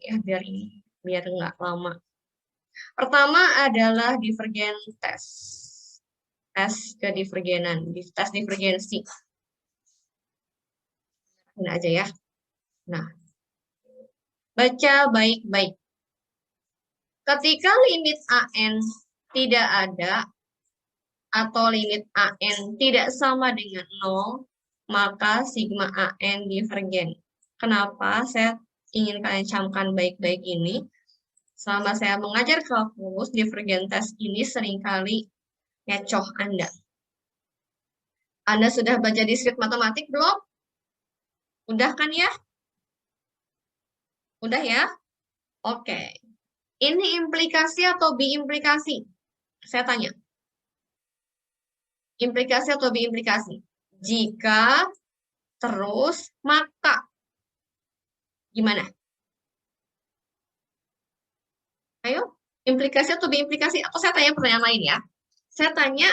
ya biar nggak lama. Pertama adalah divergen test. Tes kedivergenan, tes divergensi. Ini aja ya. Nah, baca baik-baik. Ketika limit AN tidak ada, atau limit AN tidak sama dengan 0, maka sigma AN divergen. Kenapa saya ingin kalian camkan baik-baik ini? Selama saya mengajar kalkulus, divergen test ini seringkali ngecoh Anda. Anda sudah baca di script matematik belum? Udah kan ya? Udah ya? Oke. Ini implikasi atau biimplikasi? Saya tanya. Implikasi atau biimplikasi? Jika terus, maka. Gimana? Ayo, implikasi atau biimplikasi? Atau saya tanya pertanyaan lain ya. Saya tanya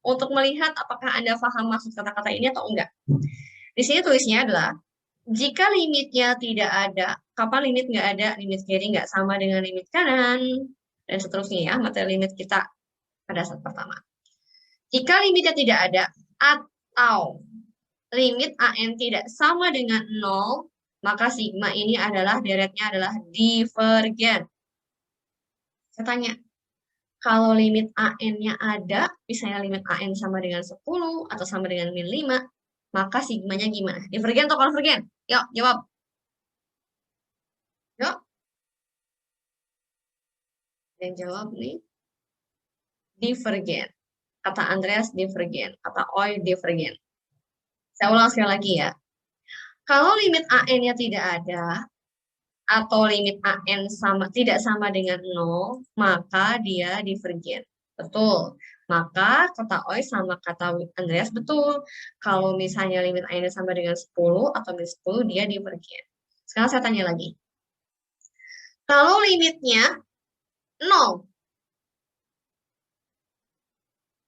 untuk melihat apakah Anda paham maksud kata-kata ini atau enggak. Di sini tulisnya adalah, jika limitnya tidak ada, kapan limit nggak ada? Limit kiri nggak sama dengan limit kanan. Dan seterusnya ya, materi limit kita pada saat pertama. Jika limitnya tidak ada, atau limit AN tidak sama dengan 0, maka sigma ini adalah deretnya adalah divergen. Saya tanya, kalau limit AN-nya ada, misalnya limit AN sama dengan 10 atau sama dengan min 5, maka sigmanya gimana? Divergen atau konvergen? Yuk, jawab. Yuk. Yang jawab nih, divergen. Kata Andreas divergen, kata Oi divergen. Saya ulang sekali lagi ya. Kalau limit AN-nya tidak ada, atau limit AN tidak sama dengan 0, maka dia divergen. Betul. Maka kata Oi sama kata Andreas betul. Kalau misalnya limit AN sama dengan 10 atau min 10, dia divergen. Sekarang saya tanya lagi. Kalau limitnya 0,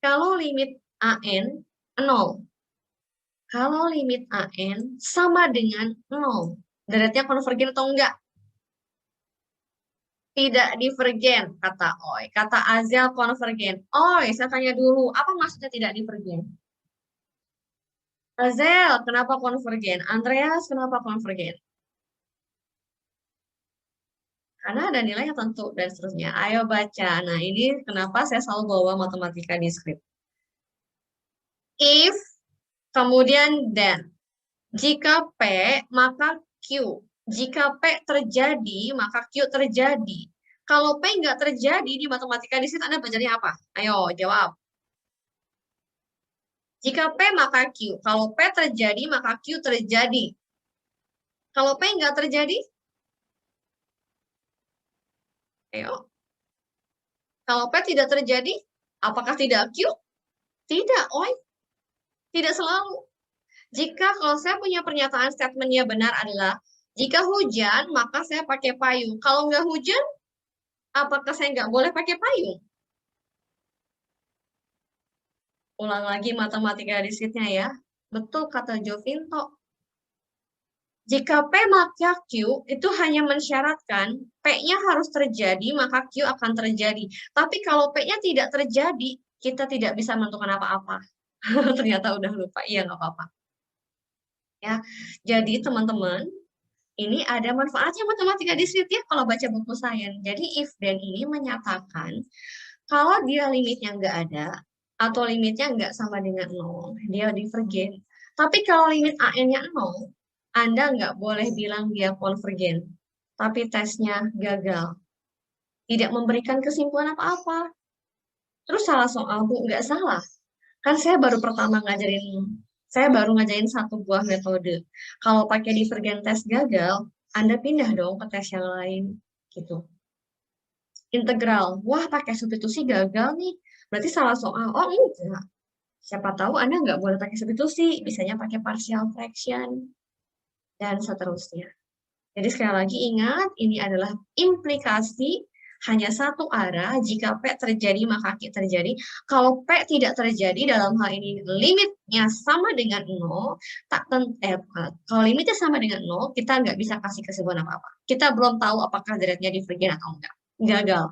kalau limit AN 0, kalau limit AN sama dengan 0, deretnya konvergen atau enggak? Tidak divergen, kata Oi. Kata Azel konvergen. Oi, saya tanya dulu, apa maksudnya tidak divergen? Azel, kenapa konvergen? Andreas, kenapa konvergen? Karena ada nilai yang tentu, dan seterusnya. Ayo baca. Nah, ini kenapa saya selalu bawa matematika di skrip. If, kemudian then. Jika P, maka Q. Jika P terjadi, maka Q terjadi. Kalau P nggak terjadi di matematika di sini Anda bacanya apa? Ayo, jawab. Jika P, maka Q. Kalau P terjadi, maka Q terjadi. Kalau P nggak terjadi, ayo. Kalau P tidak terjadi, apakah tidak Q? Tidak, oi. Tidak selalu. Jika kalau saya punya pernyataan statementnya benar adalah, jika hujan, maka saya pakai payung. Kalau nggak hujan, apakah saya nggak boleh pakai payung? Ulang lagi matematika di sheet-nya ya. Betul kata Jovinto. Jika P maka Q itu hanya mensyaratkan P-nya harus terjadi, maka Q akan terjadi. Tapi kalau P-nya tidak terjadi, kita tidak bisa menentukan apa-apa. Ternyata udah lupa. Iya, nggak apa-apa. Ya, jadi teman-teman, ini ada manfaatnya matematika discrete ya kalau baca buku sains. Jadi if then ini menyatakan kalau dia limitnya nggak ada atau limitnya nggak sama dengan 0, dia divergen. Tapi kalau limit AN-nya 0, Anda nggak boleh bilang dia konvergen. Tapi tesnya gagal. Tidak memberikan kesimpulan apa-apa. Terus salah soal, Bu? Nggak salah. Kan saya baru pertama ngajarin satu buah metode. Kalau pakai divergen test gagal, Anda pindah dong ke tes yang lain. Gitu. Integral. Wah, pakai substitusi gagal nih. Berarti salah soal. Oh, enggak. Siapa tahu Anda nggak boleh pakai substitusi. Bisanya pakai partial fraction. Dan seterusnya. Jadi sekali lagi ingat, ini adalah implikasi hanya satu arah. Jika P terjadi, maka Q terjadi. Kalau P tidak terjadi, dalam hal ini limitnya sama dengan 0, kalau limitnya sama dengan 0, kita nggak bisa kasih kesimpulan apa-apa. Kita belum tahu apakah deretnya divergen atau enggak. Gagal.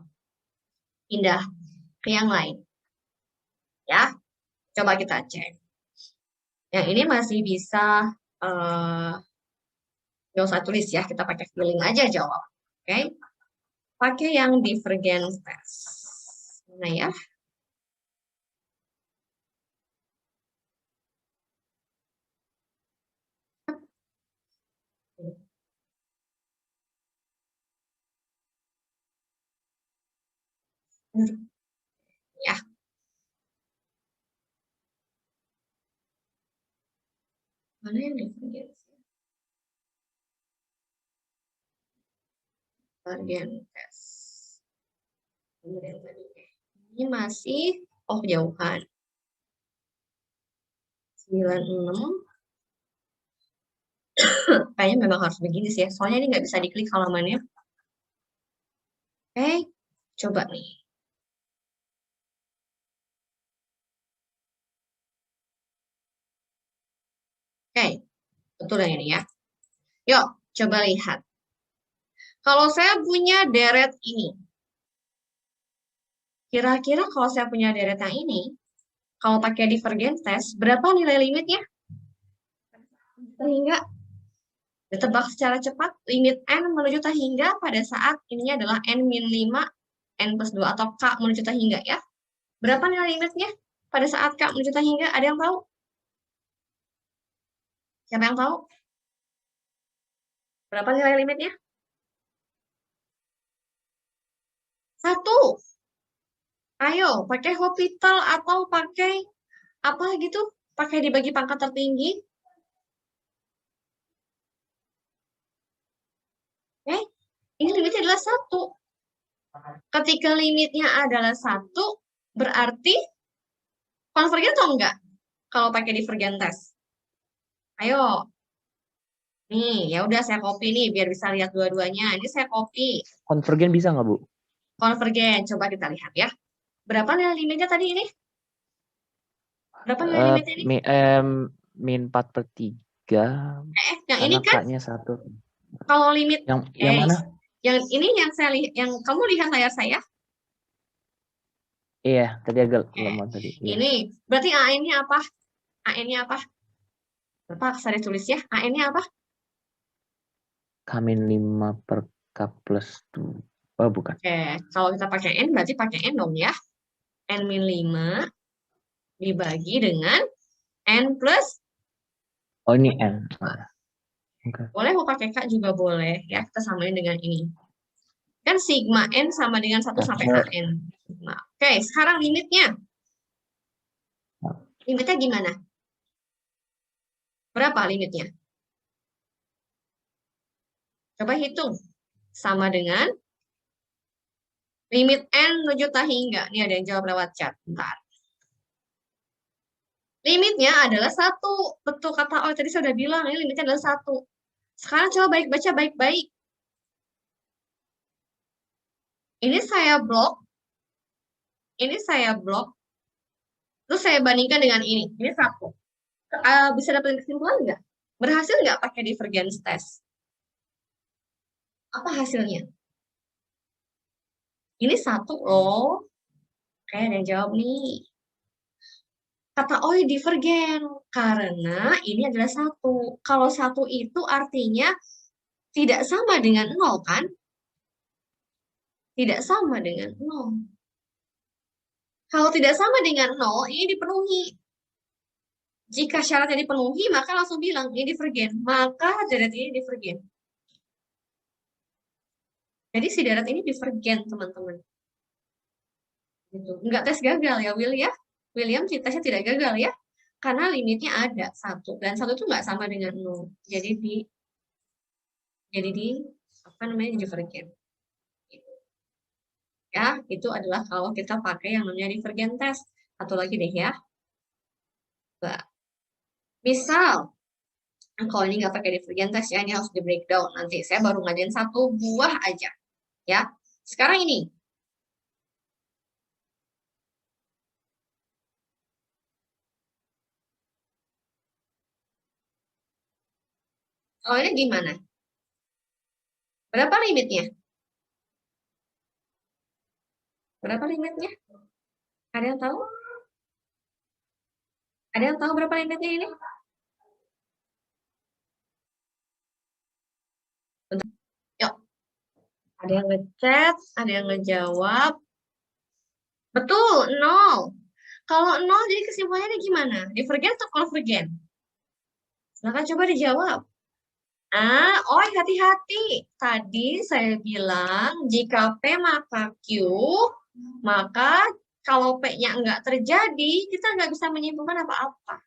Pindah ke yang lain. Ya, coba kita cek. Yang ini masih bisa, nggak usah tulis ya, kita pakai feeling aja jawab. Oke? Pakai yang divergence test. Mana ya? Ya. Mana yang divergence? Divergence test. Ini masih, oh jauhan. 96. Kayaknya memang harus begini sih ya. Soalnya ini nggak bisa diklik halamannya. Oke, coba nih. Oke, betul yang ini ya. Yuk, coba lihat. Kalau saya punya deret ini, kira-kira kalau saya punya deret yang ini, kalau pakai divergence test, berapa nilai limitnya? Sehingga ditebak secara cepat, limit N menuju hingga pada saat ininya adalah N-5, N plus 2, atau K menuju hingga ya. Berapa nilai limitnya pada saat K menuju hingga? Ada yang tahu? Siapa yang tahu? Berapa nilai limitnya? 1. Ayo, pakai hospital atau pakai apa gitu? Pakai dibagi pangkat tertinggi. Ini limitnya adalah 1. Ketika limitnya adalah 1, berarti konvergen atau enggak? Kalau pakai divergen test. Ayo. Nih, ya udah saya copy nih biar bisa lihat dua-duanya. Ini saya copy. Konvergen bisa nggak, Bu? Konvergen, coba kita lihat ya. Berapa nilai limitnya tadi ini? Berapa nilai limitnya ini? Min 4/3. Yang ini kan? K-nya 1. Kalau limit yang mana? Yang ini yang saya lihat, yang kamu lihat layar saya. Iya, tadi agak lemot tadi. Iya. Ini berarti AN-nya apa? AN-nya apa? Berapa saya tulis ya? AN-nya apa? K-5 per K plus 2. Oh, bukan. Oke, kalau kita pakai N, berarti pakai N dong ya. N-5 dibagi dengan N plus. Oh, ini N. Okay. Boleh mau pakai K juga boleh ya. Kita samain dengan ini. Kan sigma N sama dengan 1 sampai AN. Oke, sekarang limitnya. Limitnya gimana? Berapa limitnya? Coba hitung. Sama dengan limit N menuju hingga. Ini ada yang jawab lewat chat. Bentar. Limitnya adalah 1. Betul kata Oh tadi saya udah bilang, ini limitnya adalah 1. Sekarang coba baca baik-baik. Ini saya blok. Ini saya blok. Terus saya bandingkan dengan ini. Ini 1. Bisa dapat kesimpulan nggak? Berhasil nggak pakai divergence test? Apa hasilnya? Ini 1 loh. Kayak ada yang jawab nih. Kata Oi divergen. Karena ini adalah 1. Kalau 1 itu artinya tidak sama dengan 0 kan? Tidak sama dengan 0. Kalau tidak sama dengan 0, ini dipenuhi. Jika syaratnya dipenuhi, maka langsung bilang ini divergen. Maka deret ini divergen. Jadi si deret ini divergen, teman-teman. Gitu. Enggak tes gagal ya, Will ya. William tesnya tidak gagal ya. Karena limitnya ada 1. Dan 1 itu nggak sama dengan 0. Jadi apa namanya, divergen. Ya, itu adalah kalau kita pakai yang namanya divergen test. Satu lagi deh ya. Misal, kalau ini nggak pakai divergen test ya, ini harus di breakdown. Nanti saya baru ngajarin 1 buah aja. Ya, sekarang ini, Awalnya gimana? Berapa limitnya? Berapa limitnya? Ada yang tahu? Ada yang tahu berapa limitnya ini? Bentar. Yuk, ada yang ngechat, ada yang ngejawab. Betul, 0. Kalau 0, jadi kesimpulannya gimana? Divergen atau konvergen? Silahkan coba dijawab. Oh hati-hati. Tadi saya bilang jika P maka Q, maka kalau P-nya enggak terjadi, kita nggak bisa menyimpulkan apa-apa.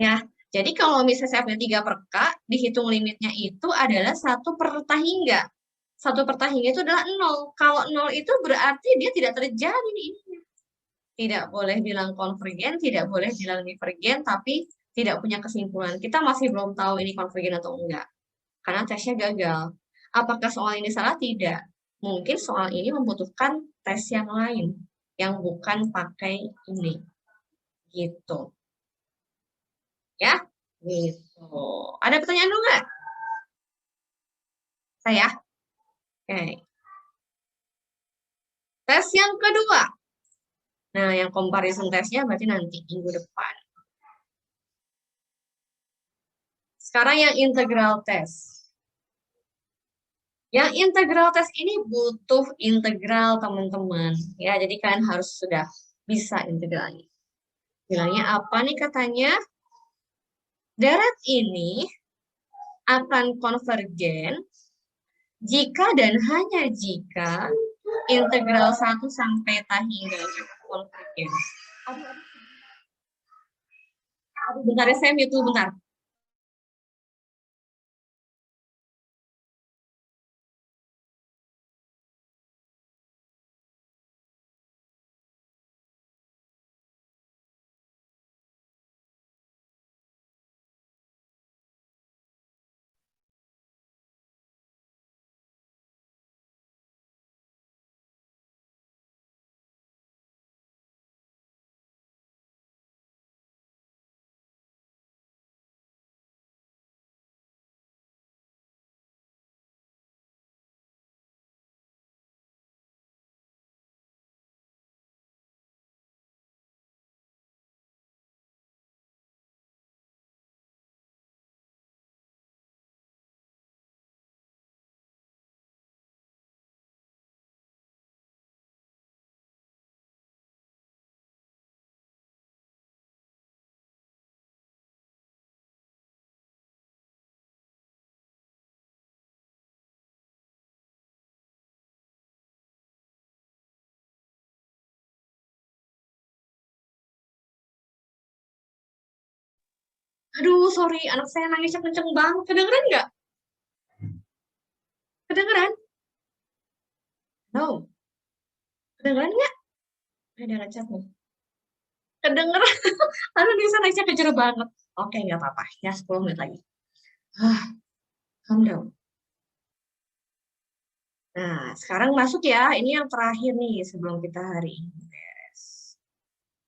Ya, jadi kalau misalnya saya punya 3 per K, dihitung limitnya itu adalah 1 per tahingga. 1 per tahingga itu adalah 0. Kalau 0 itu berarti dia tidak terjadi nih. Tidak boleh bilang konvergen, tidak boleh bilang divergen, tapi tidak punya kesimpulan. Kita masih belum tahu ini konvergen atau enggak. Karena tesnya gagal. Apakah soal ini salah? Tidak. Mungkin soal ini membutuhkan tes yang lain, yang bukan pakai ini. Gitu. Ya, gitu. Ada pertanyaan dulu nggak? Saya? Oke. Tes yang kedua. Nah, yang comparison tesnya berarti nanti minggu depan. Sekarang yang integral test. Yang integral test ini butuh integral, teman-teman. Ya, jadi kalian harus sudah bisa integralnya. Bilangnya apa nih katanya? Deret ini akan konvergen jika dan hanya jika integral 1 sampai hingga konvergen. Aduh, bentar ya, saya mute dulu bentar. Aduh, sorry, anak saya nangisnya kenceng banget. Kedengeran nggak? Kedengeran? No. Kedengeran nggak? Ada ngechat nih. Kedengeran? Aduh, Nisa nangisnya kenceng banget. Oke, nggak apa-apa. Ya, 10 menit lagi. Calm down. Nah, sekarang masuk ya. Ini yang terakhir nih sebelum kita hari ini tes.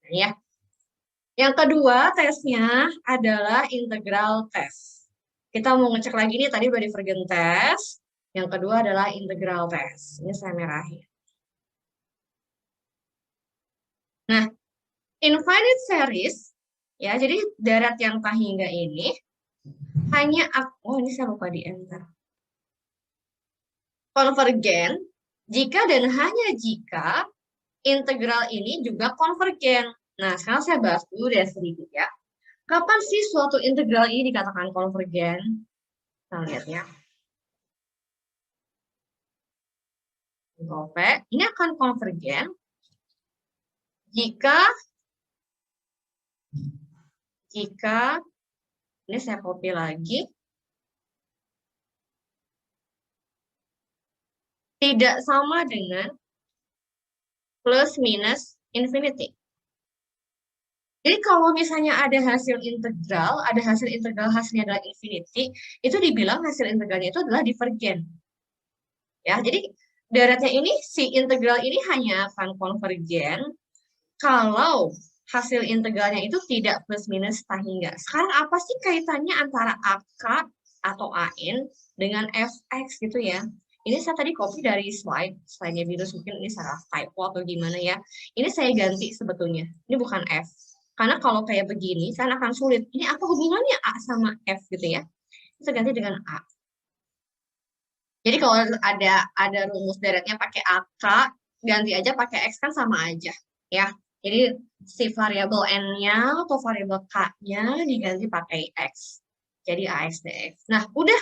Nah, ya. Yang kedua tesnya adalah integral test. Kita mau ngecek lagi nih, tadi udah divergen test. Yang kedua adalah integral test. Ini saya merahin. Nah, infinite series, ya, jadi deret yang hingga ini hanya, oh ini saya lupa di enter. Konvergen jika dan hanya jika integral ini juga konvergen. Nah, sekarang saya bahas dulu deh sedikit ya. Kapan sih suatu integral ini dikatakan konvergen? Kita lihat ya. Ini akan konvergen jika ini saya copy lagi, tidak sama dengan plus minus infinity. Jadi kalau misalnya ada hasil integral hasilnya adalah infinity, itu dibilang hasil integralnya itu adalah divergen. Ya, jadi deretnya ini, si integral ini hanya akan konvergen kalau hasil integralnya itu tidak plus minus hingga. Sekarang apa sih kaitannya antara akar atau AN dengan fx gitu ya. Ini saya tadi copy dari slide-nya virus, mungkin ini salah typo atau gimana ya. Ini saya ganti sebetulnya, ini bukan f. Karena kalau kayak begini, kan akan sulit. Ini apa hubungannya A sama f gitu ya. Kita ganti dengan A. Jadi kalau ada rumus deretnya pakai AK, ganti aja pakai X kan sama aja. Ya, jadi si variabel N-nya atau variabel K-nya diganti pakai X. Jadi AX DX. Nah, udah.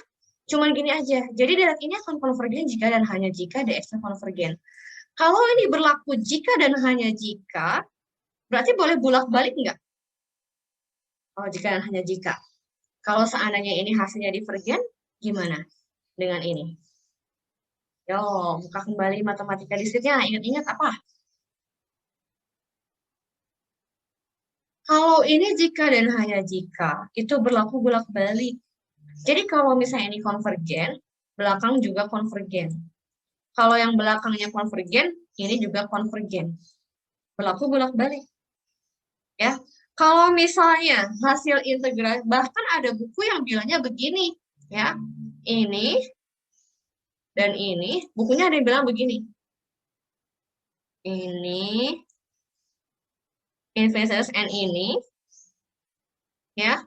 Cuman gini aja. Jadi deret ini akan konvergen jika dan hanya jika DX-nya konvergen. Kalau ini berlaku jika dan hanya jika, berarti boleh bolak-balik nggak? Kalau jika dan hanya jika. Kalau seandainya ini hasilnya divergen, gimana dengan ini? Yo, buka kembali matematika diskritnya. Ingat-ingat apa? Kalau ini jika dan hanya jika, itu berlaku bolak-balik. Jadi kalau misalnya ini konvergen, belakang juga konvergen. Kalau yang belakangnya konvergen, ini juga konvergen. Berlaku bolak-balik. Ya. Kalau misalnya hasil integral, bahkan ada buku yang bilangnya begini, ya. Ini dan ini, bukunya ada yang bilang begini. Ini inverse N ini ya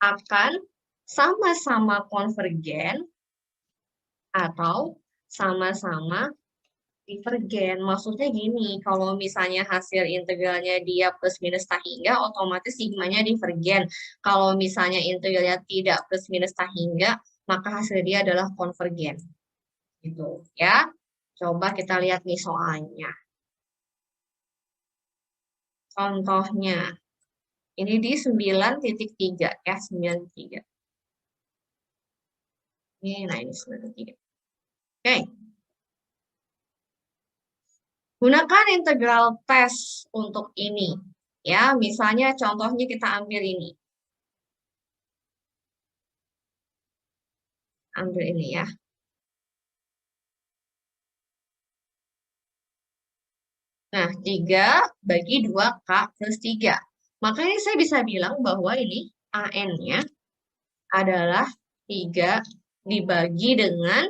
akan sama-sama konvergen atau sama-sama divergen. Maksudnya gini, kalau misalnya hasil integralnya dia plus minus tak hingga, otomatis sigmanya divergen. Kalau misalnya integralnya tidak plus minus tak hingga, maka hasil dia adalah konvergen. Gitu ya. Coba kita lihat nih soalnya. Contohnya, ini di 9.3 ya, 9.3. Nah ini 9.3. Oke. Gunakan integral tes untuk ini. Ya, misalnya contohnya kita ambil ini. Ambil ini ya. Nah, 3 bagi 2K plus 3. Makanya saya bisa bilang bahwa ini AN-nya adalah 3 dibagi dengan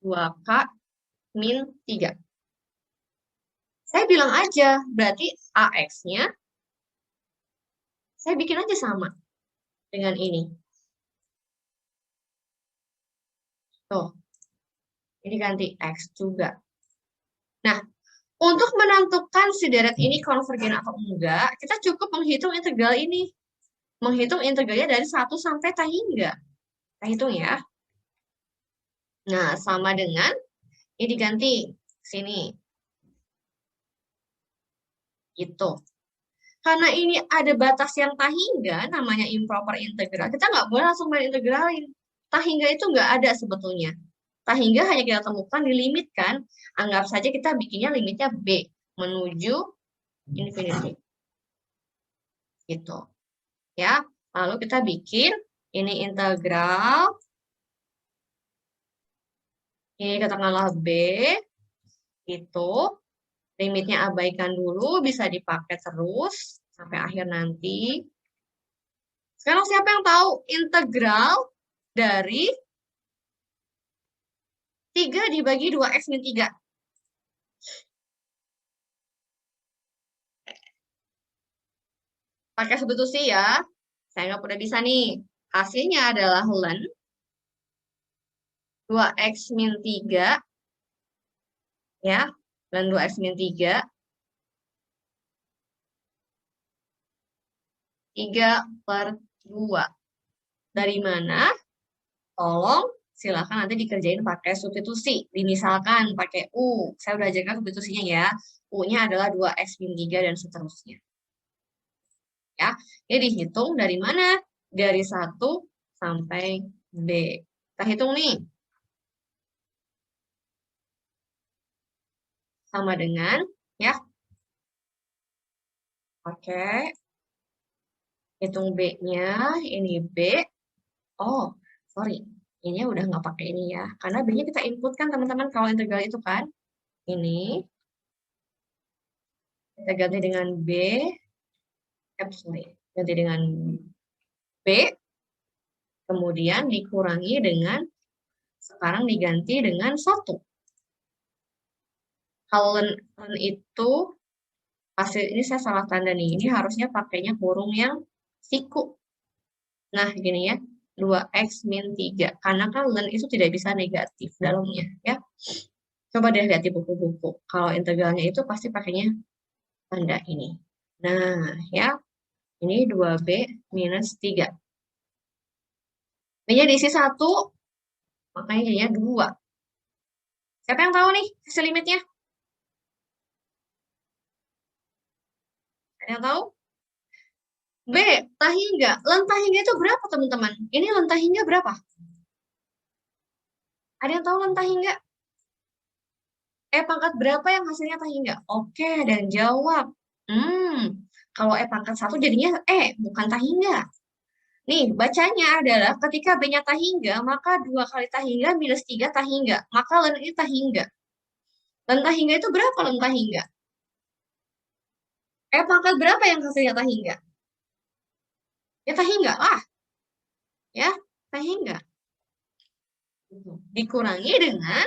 2K min 3. Saya bilang aja, berarti AX-nya saya bikin aja sama dengan ini. Tuh, ini ganti X juga. Nah, untuk menentukan si deret ini konvergen atau enggak, kita cukup menghitung integral ini. Menghitung integralnya dari 1 sampai tak hingga. Kita hitung ya. Nah, sama dengan, ini diganti sini. Gitu. Karena ini ada batas yang tak hingga, namanya improper integral, kita nggak boleh langsung main integralin. Tak hingga itu nggak ada sebetulnya. Tak hingga hanya kita temukan di limit kan. Anggap saja kita bikinnya limitnya B menuju infinity. Gitu. Ya. Lalu kita bikin ini integral. Ini katakanlah B. Itu. Limitnya abaikan dulu, bisa dipakai terus sampai akhir nanti. Sekarang siapa yang tahu integral dari 3 dibagi 2x min 3? Pakai substitusi ya. Saya nggak udah bisa nih. Hasilnya adalah ln 2x min 3. Ya, ln 2x min 3. 3 per 2. Dari mana? Tolong silakan nanti dikerjain pakai substitusi. Dimisalkan pakai U. Saya udah ajarkan substitusinya ya. U-nya adalah 2x min 3 dan seterusnya. Ya, ini dihitung dari mana? Dari 1 sampai B. Kita hitung nih. Sama dengan, ya. Oke. Hitung B-nya, ini B. Oh, sorry. Ini udah nggak pakai ini ya. Karena B-nya kita input kan teman-teman kalau integral itu kan. Ini. Kita ganti dengan B. Sorry. Ganti dengan B. Kemudian dikurangi dengan, sekarang diganti dengan 1. Kalau ln itu, hasil ini saya salah tanda nih, ini harusnya pakainya kurung yang siku. Nah, gini ya, 2x min 3. Karena kan ln itu tidak bisa negatif dalamnya, ya. Coba deh lihat di buku-buku. Kalau integralnya itu pasti pakainya tanda ini. Nah, ya, ini 2b minus 3. B-nya diisi 1, makanya jadinya 2. Siapa yang tahu nih hasil limitnya? Ada yang tahu? B, tahingga. Ln tahingga itu berapa, teman-teman? Ini ln tahingga berapa? Ada yang tahu ln tahingga? Pangkat berapa yang hasilnya tahingga? Oke, ada yang jawab. Kalau pangkat 1 jadinya bukan tahingga. Nih, bacanya adalah ketika B-nya tahingga, maka 2 kali tahingga minus 3 tahingga. Maka ln ini tahingga. Ln tahingga itu berapa ln tahingga? Pangkat berapa yang hasilnya tahingga? Ya tahingga lah. Ya, tahingga. Dikurangi dengan,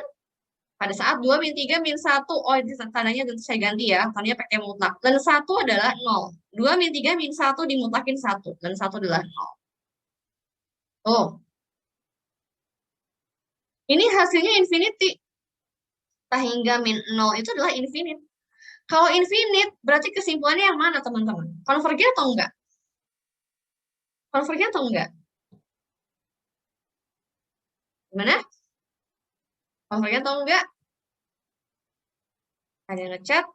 pada saat 2 min 3 min 1, oh ini tandanya saya ganti ya, tandanya pakai mutlak. Ln 1 adalah 0. 2 min 3 min 1 dimutlakin 1. Ln 1 adalah 0. Oh. Ini hasilnya infinity. Tahingga min 0 itu adalah infinite. Kalau infinite, berarti kesimpulannya yang mana, teman-teman? Konvergen atau enggak? Konvergen atau enggak? Gimana? Konvergen atau enggak? Ada yang ngechat?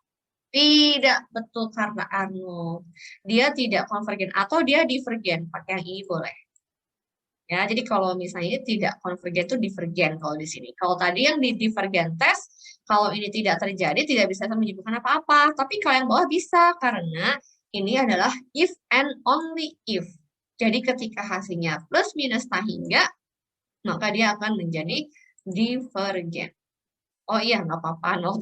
Tidak betul karena Arnold. Dia tidak konvergen atau dia divergen. Pakai yang ini boleh. Ya, jadi kalau misalnya ini tidak konvergen itu divergen kalau di sini. Kalau tadi yang di divergen test, kalau ini tidak terjadi tidak bisa menyebutkan apa-apa. Tapi kalau yang bawah bisa karena ini adalah if and only if. Jadi ketika hasilnya plus minus tahingga, maka dia akan menjadi divergen. Oh iya, nggak apa-apa, no.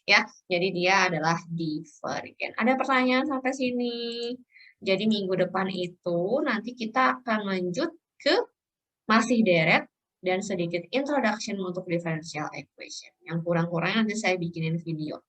Ya, jadi dia adalah divergen. Ada pertanyaan sampai sini? Jadi minggu depan itu nanti kita akan lanjut ke masih deret dan sedikit introduction untuk differential equation. Yang kurang-kurangnya nanti saya bikinin video.